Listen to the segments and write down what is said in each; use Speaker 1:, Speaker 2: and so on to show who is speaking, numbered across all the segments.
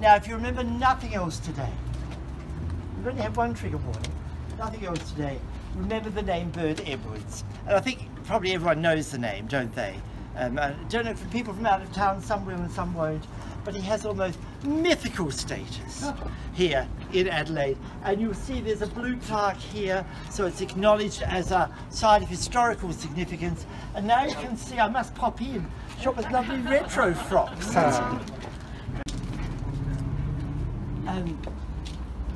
Speaker 1: Now, if you remember nothing else today, we've only had one trigger warning, nothing else today, remember the name Bert Edwards. And I think probably everyone knows the name, don't they? I don't know, for people from out of town, some will and some won't, but he has almost mythical status here in Adelaide. And you'll see there's a blue plaque here, so it's acknowledged as a site of historical significance. And now you can see, I must pop in, shop with lovely retro frocks.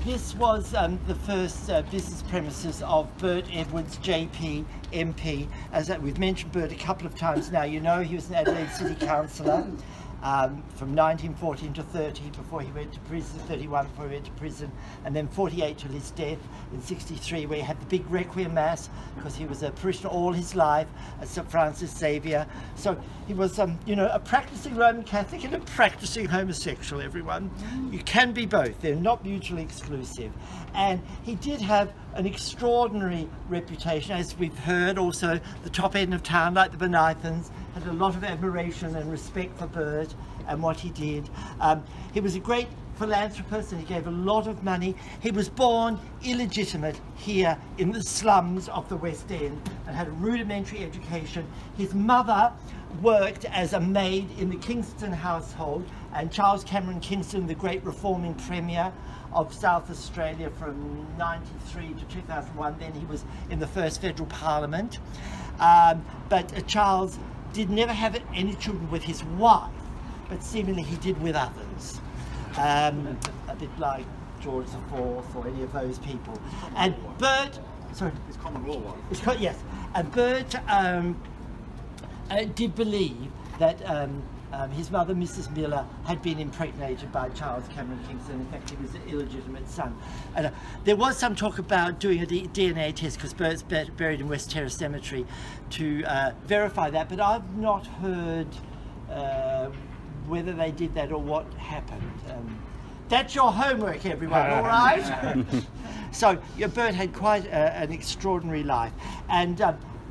Speaker 1: This was the first business premises of Bert Edwards, JP, MP. As we've mentioned Bert a couple of times now, you know he was an Adelaide City Councillor from 1914 to 30 before he went to prison, 31 before he went to prison, and then 48 till his death in 63, where he had the big Requiem Mass, because he was a parishioner all his life at St Francis Xavier. So he was, you know, a practicing Roman Catholic and a practicing homosexual, everyone. You can be both, they're not mutually exclusive. And he did have an extraordinary reputation, as we've heard. Also, the top end of town, like the Benithans, had a lot of admiration and respect for Bert and what he did. He was a great philanthropist and he gave a lot of money. He was born illegitimate here in the slums of the West End and had a rudimentary education. His mother worked as a maid in the Kingston household, and Charles Cameron Kingston, the great reforming premier of South Australia from 93 to 2001, then he was in the first federal parliament. But Charles did never have any children with his wife, but seemingly he did with others. A bit like George IV or any of those people. And Bert, sorry,
Speaker 2: his common law one.
Speaker 1: Yes, and Bert did believe that his mother, Mrs. Miller, had been impregnated by Charles Cameron Kingston. In fact, he was an illegitimate son. And there was some talk about doing a DNA test, because Bert's buried in West Terrace Cemetery, to verify that, but I've not heard whether they did that or what happened. That's your homework, everyone, all right? So, Bert had quite an extraordinary life. And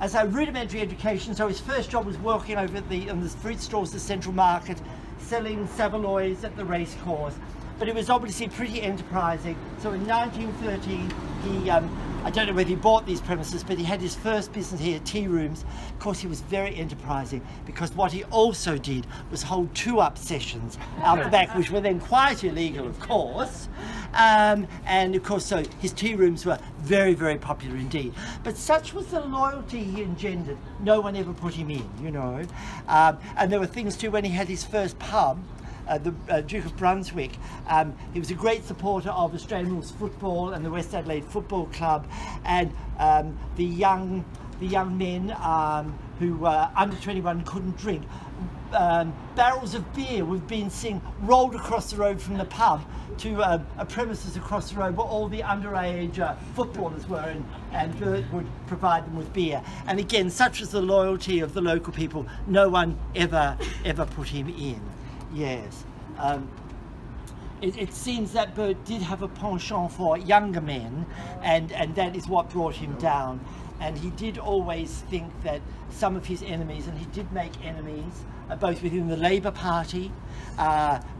Speaker 1: as a rudimentary education, so his first job was working over on the fruit stalls of the Central Market, selling saveloys at the racecourse. But it was obviously pretty enterprising. So in 1913, he, I don't know whether he bought these premises, but he had his first business here, tea rooms. Of course, he was very enterprising, because what he also did was hold 2-up sessions out the back, which were then quite illegal, of course. And of course, so his tea rooms were very, very popular indeed. But such was the loyalty he engendered, no one ever put him in, you know. And there were things too, when he had his first pub, the Duke of Brunswick. He was a great supporter of Australian rules football and the West Adelaide Football Club, and the young men who were under 21 couldn't drink. Barrels of beer were being seen rolled across the road from the pub to a premises across the road where all the underage footballers were, and Bert would provide them with beer. And again, such was the loyalty of the local people, no one ever put him in. Yes. It seems that Bert did have a penchant for younger men, and that is what brought him down. And he did always think that some of his enemies, and he did make enemies, both within the Labour Party,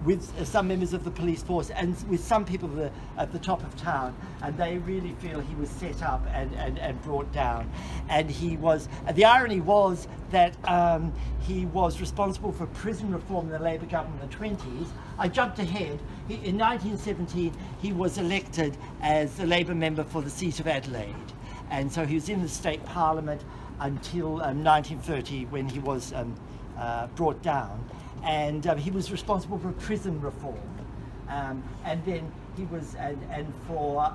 Speaker 1: with some members of the police force, and with some people at the top of town, and they really feel he was set up and brought down. And he was, the irony was that he was responsible for prison reform in the Labour government in the 20s. I jumped ahead. In 1917, he was elected as a Labour member for the seat of Adelaide. And so he was in the state parliament until 1930, when he was brought down, and he was responsible for prison reform, and then he was and for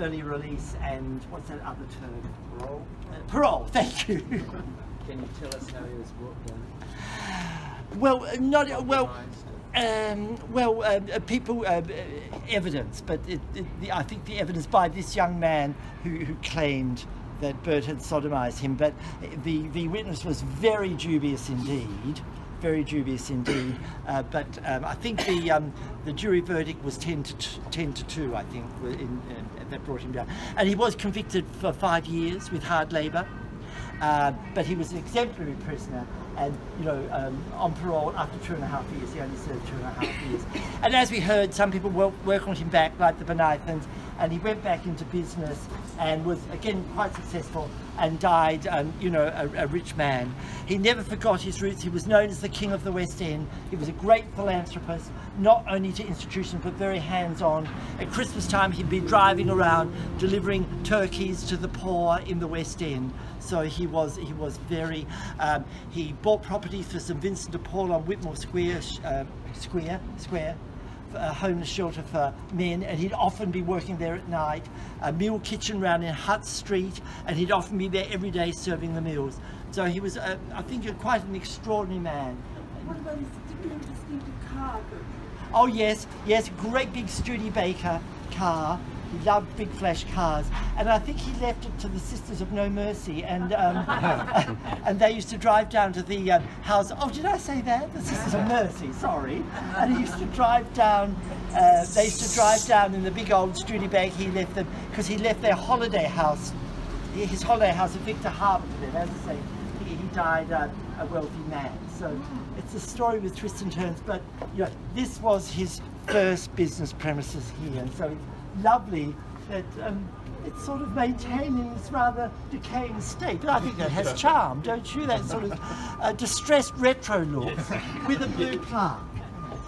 Speaker 1: early release, and what's that other term? Parole. Parole. Thank you.
Speaker 3: Can you tell us how he was brought down?
Speaker 1: Well, not well. People, evidence, but I think the evidence by this young man who claimed that Bert had sodomized him, but the witness was very dubious indeed, very dubious indeed. But I think the jury verdict was 10 to 2, I think, that brought him down. And he was convicted for 5 years with hard labour, but he was an exemplary prisoner. and you know, on parole after 2.5 years. He only served 2.5 years. And as we heard, some people welcomed him back, like the Benathans, and he went back into business and was again quite successful and died, you know, a rich man. He never forgot his roots. He was known as the King of the West End. He was a great philanthropist, not only to institutions but very hands-on. At Christmas time he'd be driving around delivering turkeys to the poor in the West End. So he was very, he bought properties for St Vincent de Paul on Whitmore Square, a homeless shelter for men, and he'd often be working there at night, a meal kitchen round in Hutt Street, and he'd often be there every day serving the meals. So he was, I think, quite an extraordinary man.
Speaker 2: What about his particular distinctive car?
Speaker 1: Oh yes, yes, great big Studebaker car. He loved big flash cars, and I think he left it to the Sisters of No Mercy, and and they used to drive down to the house. Oh, did I say that? The Sisters of Mercy, sorry. And he used to drive down. They used to drive down in the big old Studebaker. He left them because he left their holiday house, his holiday house at Victor Harbour for them. As I say, he died a wealthy man. So it's a story with twists and turns. But you know, this was his first business premises here, and so it's lovely that it's sort of maintained in this rather decaying state. But I think that has charm, don't you? That sort of distressed retro look with a blue plaque.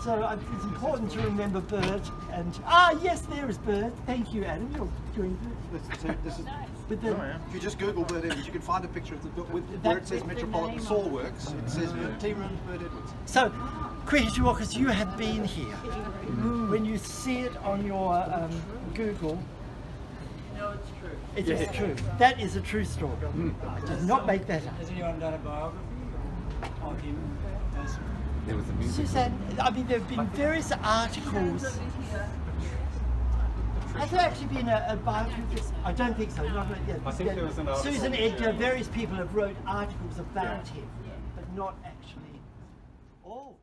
Speaker 1: So it's important to remember Bert. And yes, there is Bert. Thank you, Adam. You're doing good.
Speaker 4: This is,
Speaker 1: with the,
Speaker 4: if you just Google Bert Edwards, you can find a picture of the where it says Metropolitan Saw Works. It says Team Room Bert Edwards.
Speaker 1: So, Queen Walkers, you have been here. When you see it on your Google,
Speaker 3: No, it's true.
Speaker 1: it is true. That is a true story. I did not make that up.
Speaker 3: Has anyone done a biography of him?
Speaker 5: There was a music.
Speaker 1: Suzanne, I mean, there have been various articles. Has there actually been a biography? I don't think so. Not, yeah,
Speaker 5: I think there was an article.
Speaker 1: Susan Edgar, various people have wrote articles about him, but not actually all.